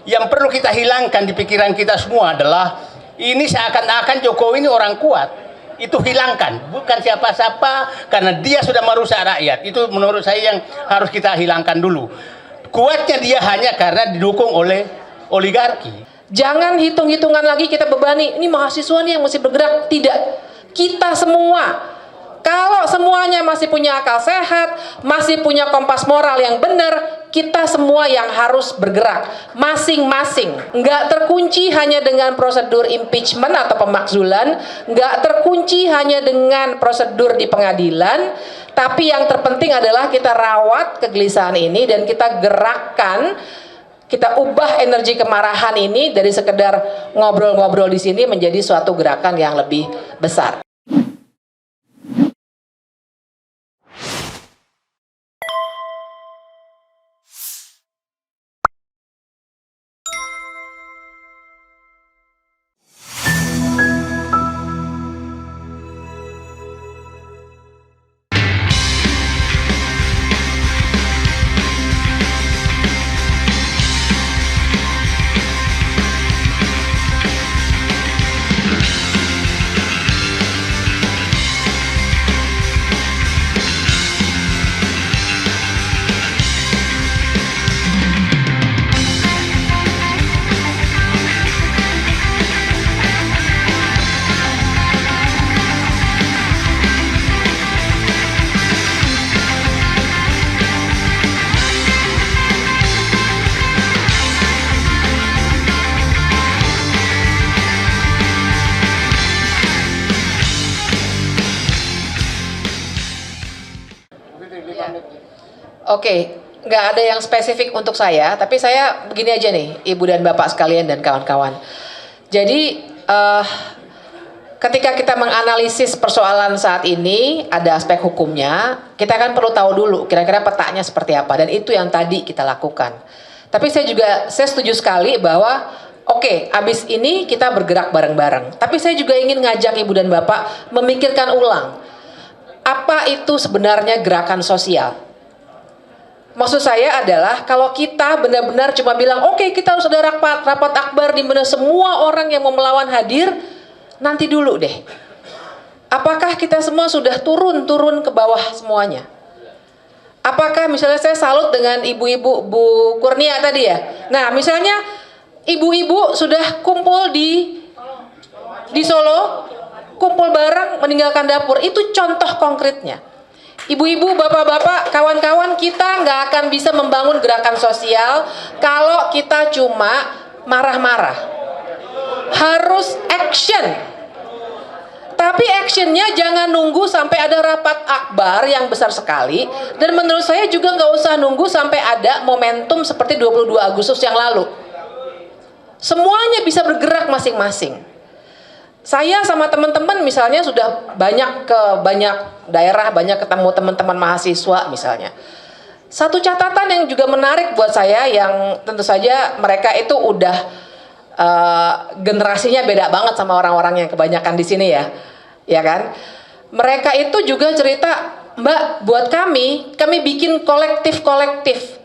Yang perlu kita hilangkan di pikiran kita semua adalah ini seakan-akan Jokowi ini orang kuat. Itu hilangkan, bukan siapa-siapa, karena dia sudah merusak rakyat. Itu menurut saya yang harus kita hilangkan dulu. Kuatnya dia hanya karena didukung oleh oligarki. Jangan hitung-hitungan lagi kita bebani, ini mahasiswa nih yang mesti bergerak. Tidak, kita semua. Kalau semuanya masih punya akal sehat, masih punya kompas moral yang benar, kita semua yang harus bergerak masing-masing. Nggak terkunci hanya dengan prosedur impeachment atau pemakzulan, nggak terkunci hanya dengan prosedur di pengadilan, tapi yang terpenting adalah kita rawat kegelisahan ini dan kita gerakkan. Kita ubah energi kemarahan ini dari sekedar ngobrol-ngobrol di sini menjadi suatu gerakan yang lebih besar. Oke, nggak ada yang spesifik untuk saya, tapi saya begini aja nih, Ibu dan Bapak sekalian dan kawan-kawan. Jadi, ketika kita menganalisis persoalan saat ini, ada aspek hukumnya, kita kan perlu tahu dulu kira-kira petanya seperti apa, dan itu yang tadi kita lakukan. Tapi saya setuju sekali bahwa, oke, abis ini kita bergerak bareng-bareng. Tapi saya juga ingin ngajak Ibu dan Bapak memikirkan ulang, apa itu sebenarnya gerakan sosial? Maksud saya adalah kalau kita benar-benar cuma bilang oke, kita harus ada rapat akbar di mana semua orang yang mau melawan hadir, nanti dulu deh. Apakah kita semua sudah turun ke bawah semuanya? Apakah misalnya saya salut dengan ibu-ibu Bu Kurnia tadi ya. Nah, misalnya ibu-ibu sudah kumpul di Solo, kumpul bareng meninggalkan dapur, itu contoh konkretnya. Ibu-ibu, bapak-bapak, kawan-kawan, kita nggak akan bisa membangun gerakan sosial kalau kita cuma marah-marah. Harus action. Tapi actionnya jangan nunggu sampai ada rapat akbar yang besar sekali. Dan menurut saya juga nggak usah nunggu sampai ada momentum seperti 22 Agustus yang lalu. Semuanya bisa bergerak masing-masing. Saya sama teman-teman misalnya sudah banyak daerah, banyak ketemu teman-teman mahasiswa misalnya. Satu catatan yang juga menarik buat saya, yang tentu saja mereka itu udah generasinya beda banget sama orang-orang yang kebanyakan di sini ya kan? Mereka itu juga cerita, Mbak, buat kami bikin kolektif,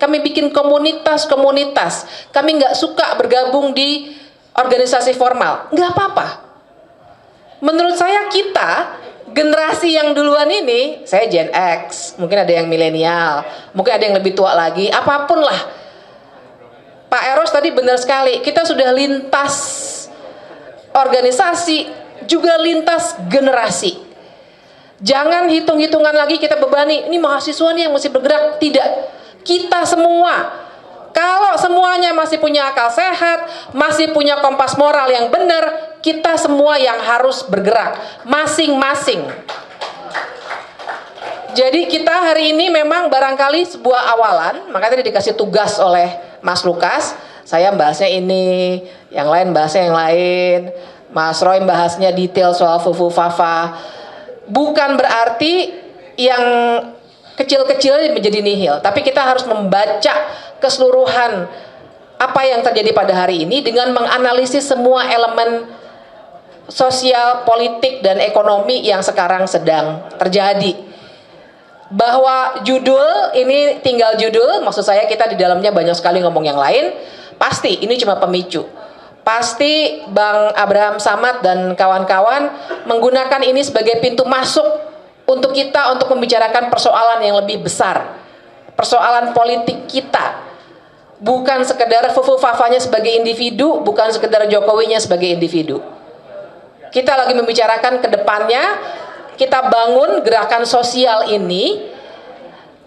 kami bikin komunitas, kami nggak suka bergabung di organisasi formal, nggak apa-apa. Menurut saya kita generasi yang duluan ini, saya Gen X, mungkin ada yang milenial, mungkin ada yang lebih tua lagi, apapun lah. Pak Eros tadi benar sekali, kita sudah lintas organisasi, juga lintas generasi. Jangan hitung-hitungan lagi kita bebani, ini mahasiswa nih yang mesti bergerak. Tidak, kita semua. Kalau semuanya masih punya akal sehat, masih punya kompas moral yang benar, kita semua yang harus bergerak masing-masing. Jadi kita hari ini memang barangkali sebuah awalan, makanya tadi dikasih tugas oleh Mas Lukas, saya bahasnya ini, yang lain bahasnya yang lain, Mas Roy bahasnya detail soal Fufu Fafa. Bukan berarti yang kecil-kecil menjadi nihil, tapi kita harus membaca keseluruhan apa yang terjadi pada hari ini dengan menganalisis semua elemen sosial, politik, dan ekonomi yang sekarang sedang terjadi. Bahwa judul ini tinggal judul, maksud saya kita di dalamnya banyak sekali ngomong yang lain. Pasti ini cuma pemicu. Pasti Bang Abraham Samad dan kawan-kawan menggunakan ini sebagai pintu masuk untuk kita untuk membicarakan persoalan yang lebih besar. Persoalan politik kita. Bukan sekedar fufu-fafanya sebagai individu, bukan sekedar Jokowinya sebagai individu. Kita lagi membicarakan ke depannya, kita bangun gerakan sosial ini,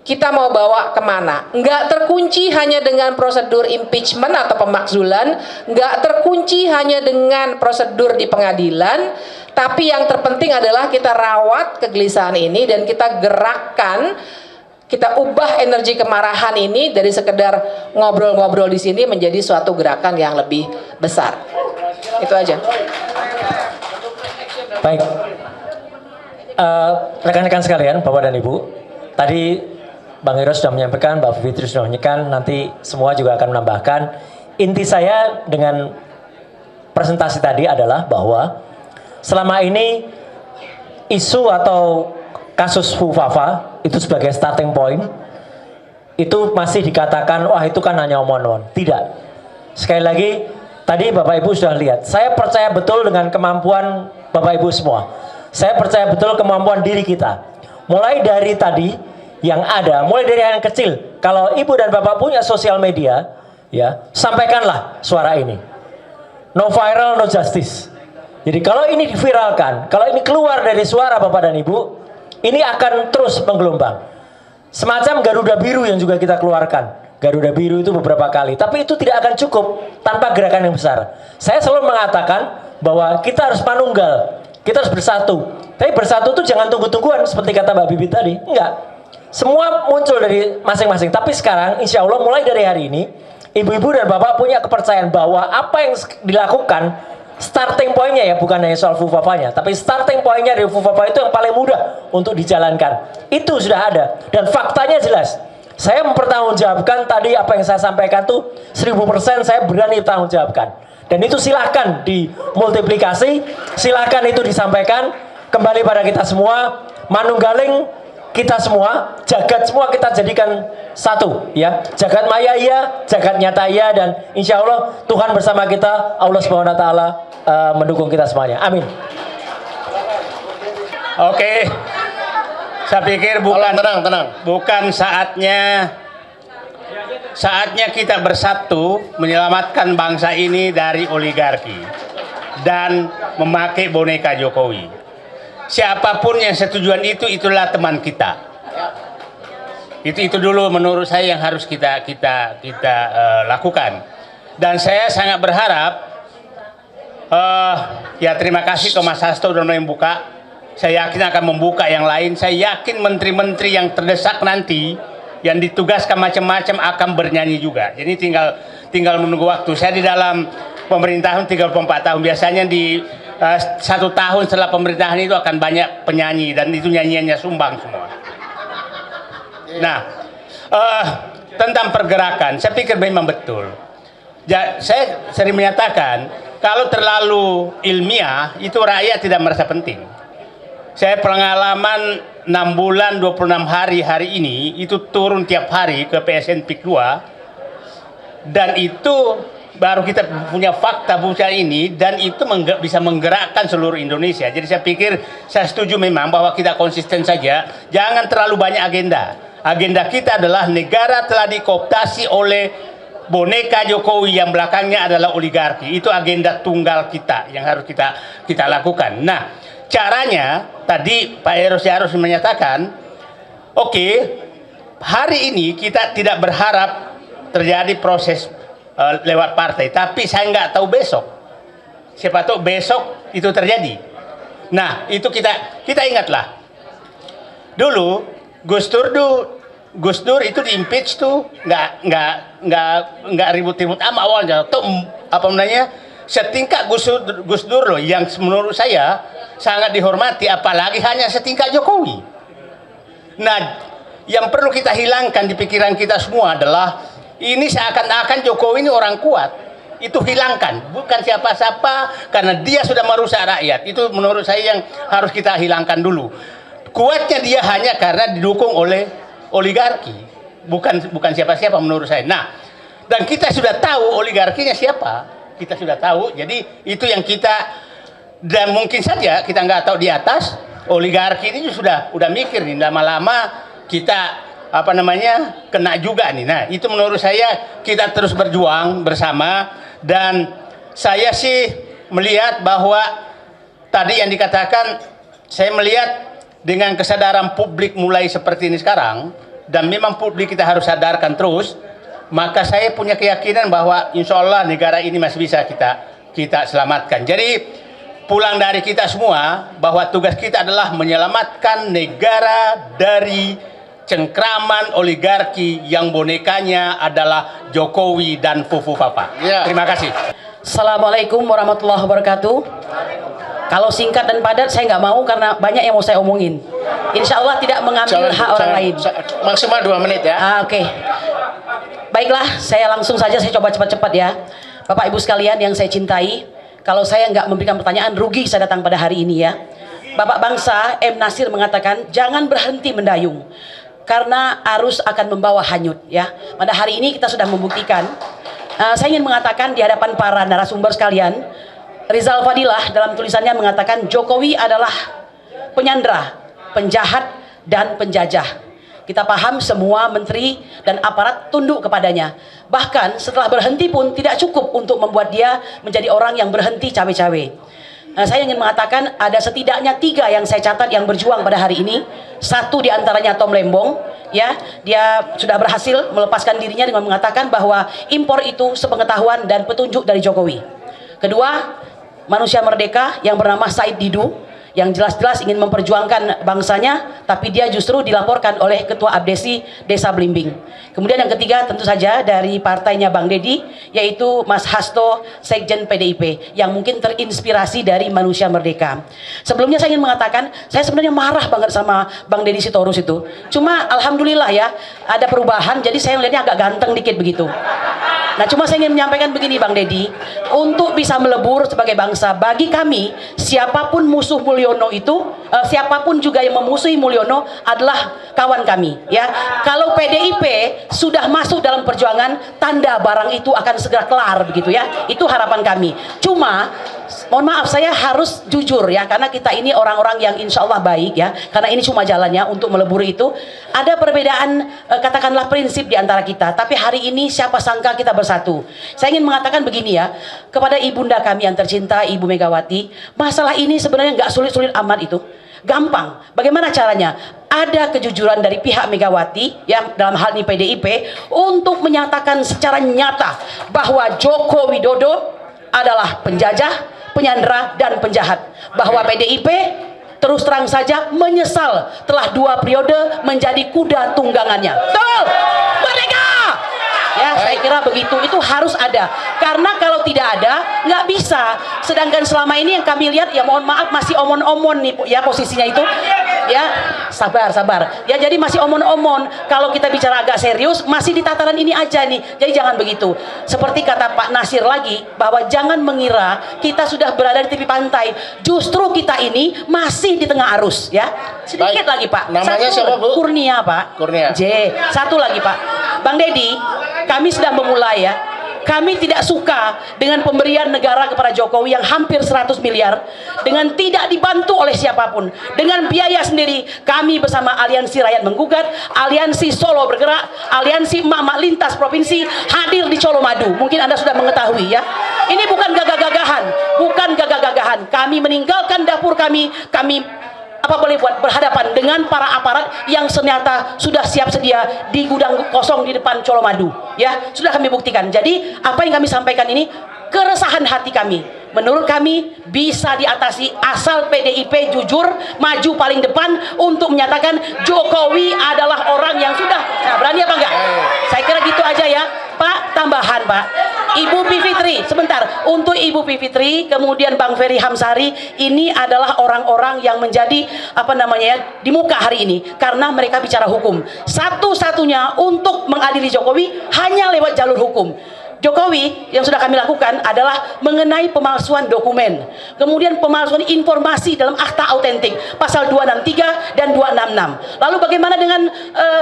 kita mau bawa kemana? Nggak terkunci hanya dengan prosedur impeachment atau pemakzulan, nggak terkunci hanya dengan prosedur di pengadilan, tapi yang terpenting adalah kita rawat kegelisahan ini dan kita gerakkan, kita ubah energi kemarahan ini dari sekedar ngobrol-ngobrol di sini menjadi suatu gerakan yang lebih besar. Itu aja. Baik, rekan-rekan sekalian, Bapak dan Ibu, tadi Bang Iro sudah menyampaikan, Mbak Fitri sudah menyampaikan, nanti semua juga akan menambahkan. Inti saya dengan presentasi tadi adalah bahwa selama ini isu atau kasus Fufafa itu sebagai starting point itu masih dikatakan wah itu kan hanya omongan. Tidak. Sekali lagi tadi Bapak Ibu sudah lihat. Saya percaya betul dengan kemampuan Bapak Ibu semua. Saya percaya betul kemampuan diri kita. Mulai dari tadi yang ada, mulai dari yang kecil. Kalau Ibu dan Bapak punya sosial media, ya, sampaikanlah suara ini. No viral, no justice. Jadi kalau ini diviralkan, kalau ini keluar dari suara Bapak dan Ibu, ini akan terus menggelombang. Semacam Garuda Biru yang juga kita keluarkan. Garuda Biru itu beberapa kali. Tapi itu tidak akan cukup tanpa gerakan yang besar. Saya selalu mengatakan bahwa kita harus manunggal. Kita harus bersatu. Tapi bersatu itu jangan tunggu-tungguan seperti kata Mbak Bibi tadi. Enggak. Semua muncul dari masing-masing. Tapi sekarang insya Allah mulai dari hari ini, ibu-ibu dan bapak punya kepercayaan bahwa apa yang dilakukan, starting pointnya ya bukan hanya soal Fufafanya, tapi starting pointnya dari Fufafa itu yang paling mudah untuk dijalankan. Itu sudah ada dan faktanya jelas. Saya mempertanggungjawabkan tadi apa yang saya sampaikan tuh 1000% saya berani tanggungjawabkan. Dan itu silahkan dimultiplikasi, silahkan itu disampaikan kembali pada kita semua, manunggaling kita semua, jagat semua kita jadikan satu, ya. Jagat maya iya, jagat nyata iya, dan insya Allah Tuhan bersama kita, Allah Subhanahu Wa Taala mendukung kita semuanya. Amin. Oke, saya pikir bukan saatnya kita bersatu menyelamatkan bangsa ini dari oligarki dan memakai boneka Jokowi. Siapapun yang setujuan itu, itulah teman kita. Itu dulu menurut saya yang harus kita lakukan. Dan saya sangat berharap, ya terima kasih ke Mas Hasto sudah membuka. Saya yakin akan membuka yang lain. Saya yakin menteri-menteri yang terdesak nanti, yang ditugaskan macam-macam akan bernyanyi juga. Jadi tinggal menunggu waktu. Saya di dalam pemerintahan 34 tahun. Biasanya di 1 tahun setelah pemerintahan itu akan banyak penyanyi dan itu nyanyiannya sumbang semua. Nah, tentang pergerakan, saya pikir memang betul. Saya sering menyatakan kalau terlalu ilmiah itu rakyat tidak merasa penting. Saya pengalaman 6 bulan 26 hari ini itu turun tiap hari ke PSN PIK 2 dan itu baru kita punya fakta busa ini dan itu bisa menggerakkan seluruh Indonesia. Jadi saya pikir saya setuju memang bahwa kita konsisten saja, jangan terlalu banyak agenda. Agenda kita adalah negara telah dikooptasi oleh boneka Jokowi yang belakangnya adalah oligarki. Itu agenda tunggal kita yang harus kita lakukan. Nah, caranya tadi Pak Eros harus menyatakan, oke, hari ini kita tidak berharap terjadi proses lewat partai, tapi saya nggak tahu besok. Siapa tahu besok itu terjadi. Nah, itu kita ingatlah. Dulu Gus Dur itu di impeach tuh nggak ribut-ribut awalnya. Tuh apa namanya? Setingkat Gus Dur loh yang menurut saya sangat dihormati, apalagi hanya setingkat Jokowi. Nah, yang perlu kita hilangkan di pikiran kita semua adalah ini seakan-akan Jokowi ini orang kuat. Itu hilangkan, bukan siapa-siapa karena dia sudah merusak rakyat. Itu menurut saya yang harus kita hilangkan dulu. Kuatnya dia hanya karena didukung oleh oligarki, bukan siapa-siapa menurut saya. Nah, Dan kita sudah tahu oligarkinya siapa. Kita sudah tahu. Jadi itu yang kita, dan mungkin saja kita nggak tahu di atas oligarki ini sudah mikir nih, lama-lama kita kena juga nih. Nah, itu menurut saya kita terus berjuang bersama. Dan saya sih melihat bahwa tadi yang dikatakan, saya melihat dengan kesadaran publik mulai seperti ini sekarang, dan memang publik kita harus sadarkan terus, maka saya punya keyakinan bahwa insya Allah negara ini masih bisa kita selamatkan. Jadi pulang dari kita semua bahwa tugas kita adalah menyelamatkan negara dari cengkraman oligarki yang bonekanya adalah Jokowi dan Fufu Papa. Ya. Terima kasih. Assalamualaikum warahmatullahi wabarakatuh. Kalau singkat dan padat saya nggak mau karena banyak yang mau saya omongin. Insya Allah tidak mengambil hak orang lain. Maksimal 2 menit ya. Oke. Baiklah, saya langsung saja, saya coba cepat-cepat ya. Bapak Ibu sekalian yang saya cintai, kalau saya nggak memberikan pertanyaan, rugi saya datang pada hari ini ya. Bapak bangsa M. Nasir mengatakan, jangan berhenti mendayung, karena arus akan membawa hanyut ya. Pada hari ini kita sudah membuktikan. Saya ingin mengatakan di hadapan para narasumber sekalian, Rizal Fadilah dalam tulisannya mengatakan Jokowi adalah penyandra, penjahat, dan penjajah. Kita paham semua menteri dan aparat tunduk kepadanya. Bahkan setelah berhenti pun tidak cukup untuk membuat dia menjadi orang yang berhenti cawe-cawe. Saya ingin mengatakan ada setidaknya 3 yang saya catat yang berjuang pada hari ini. Satu diantaranya Tom Lembong, ya, dia sudah berhasil melepaskan dirinya dengan mengatakan bahwa impor itu sepengetahuan dan petunjuk dari Jokowi. Kedua, manusia merdeka yang bernama Said Didu, yang jelas-jelas ingin memperjuangkan bangsanya, tapi dia justru dilaporkan oleh Ketua Abdesi Desa Blimbing. Kemudian yang ketiga tentu saja dari partainya Bang Deddy, yaitu Mas Hasto, Sekjen PDIP, yang mungkin terinspirasi dari manusia merdeka. Sebelumnya saya ingin mengatakan, saya sebenarnya marah banget sama Bang Deddy Sitorus itu. Cuma alhamdulillah ya, ada perubahan, jadi saya melihatnya agak ganteng dikit begitu. Nah, cuma saya ingin menyampaikan begini Bang Deddy, untuk bisa melebur sebagai bangsa, bagi kami siapapun musuh Mulyono itu, siapapun juga yang memusuhi Mulyono adalah kawan kami ya. Kalau PDIP sudah masuk dalam perjuangan, tanda barang itu akan segera kelar begitu ya. Itu harapan kami. Cuma mohon maaf, saya harus jujur ya, karena kita ini orang-orang yang insya Allah baik ya, karena ini cuma jalannya untuk melebur itu. Ada perbedaan katakanlah prinsip di antara kita, tapi hari ini siapa sangka kita bersatu. Saya ingin mengatakan begini ya, kepada ibunda kami yang tercinta Ibu Megawati, masalah ini sebenarnya nggak sulit-sulit amat itu. Gampang. Bagaimana caranya? Ada kejujuran dari pihak Megawati yang dalam hal ini PDIP untuk menyatakan secara nyata bahwa Joko Widodo adalah penjajah, penyandera, dan penjahat. Bahwa PDIP terus terang saja menyesal telah 2 periode menjadi kuda tunggangannya. Betul! Merdeka! Ya, saya kira begitu. Itu harus ada. Karena kalau tidak ada, nggak bisa. Sedangkan selama ini yang kami lihat, ya mohon maaf, masih omon-omon nih ya posisinya itu. Ya, sabar. Ya, jadi masih omon-omon. Kalau kita bicara agak serius, masih di tataran ini aja nih. Jadi jangan begitu. Seperti kata Pak Nasir lagi, bahwa jangan mengira kita sudah berada di tepi pantai. Justru kita ini masih di tengah arus. Ya, sedikit lagi Pak. Namanya siapa Bu? Kurnia Pak. Kurnia. J. Satu lagi Pak. Bang Deddy, kami sudah memulai ya. Kami tidak suka dengan pemberian negara kepada Jokowi yang hampir 100 miliar dengan tidak dibantu oleh siapapun, dengan biaya sendiri. Kami bersama Aliansi Rakyat Menggugat, Aliansi Solo Bergerak, Aliansi Emak-Emak Lintas Provinsi hadir di Colomadu. Mungkin Anda sudah mengetahui ya. Ini bukan gagah-gagahan, bukan gagah-gagahan. Kami meninggalkan dapur kami apa boleh buat berhadapan dengan para aparat yang ternyata sudah siap sedia di gudang kosong di depan Colomadu ya, sudah kami buktikan. Jadi apa yang kami sampaikan ini keresahan hati kami, menurut kami bisa diatasi asal PDIP jujur maju paling depan untuk menyatakan Jokowi adalah orang yang sudah berani apa enggak. Saya kira gitu aja ya Pak. Tambahan Pak, Ibu Bivitri, sebentar, untuk Ibu Bivitri, kemudian Bang Ferry Hamsari, ini adalah orang-orang yang menjadi apa namanya ya, di muka hari ini karena mereka bicara hukum. Satu-satunya untuk mengadili Jokowi hanya lewat jalur hukum. Jokowi yang sudah kami lakukan adalah mengenai pemalsuan dokumen, kemudian pemalsuan informasi dalam akta autentik pasal 263 dan 266. Lalu bagaimana dengan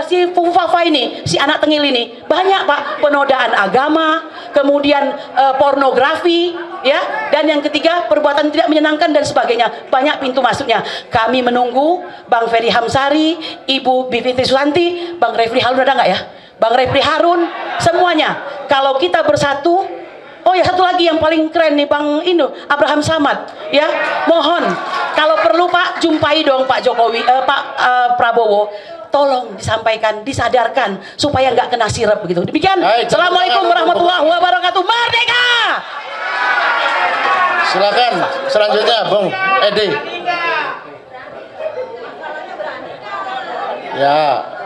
si Fufafa ini, si anak tengil ini? Banyak Pak, penodaan agama, kemudian pornografi, ya, dan yang ketiga perbuatan tidak menyenangkan dan sebagainya. Banyak pintu masuknya. Kami menunggu Bang Ferry Hamsari, Ibu Bivitri Susanti, Bang Refli Harun, ada nggak ya? Bang Refli Harun, semuanya. Kalau kita bersatu, oh ya satu lagi yang paling keren nih Bang Abraham Samad, ya, mohon kalau perlu Pak jumpai dong Pak Jokowi, Pak Prabowo, tolong disampaikan, disadarkan supaya nggak kena sirep begitu. Demikian. Assalamualaikum warahmatullahi wabarakatuh. Merdeka. Silakan selanjutnya Bung Edi. Ya.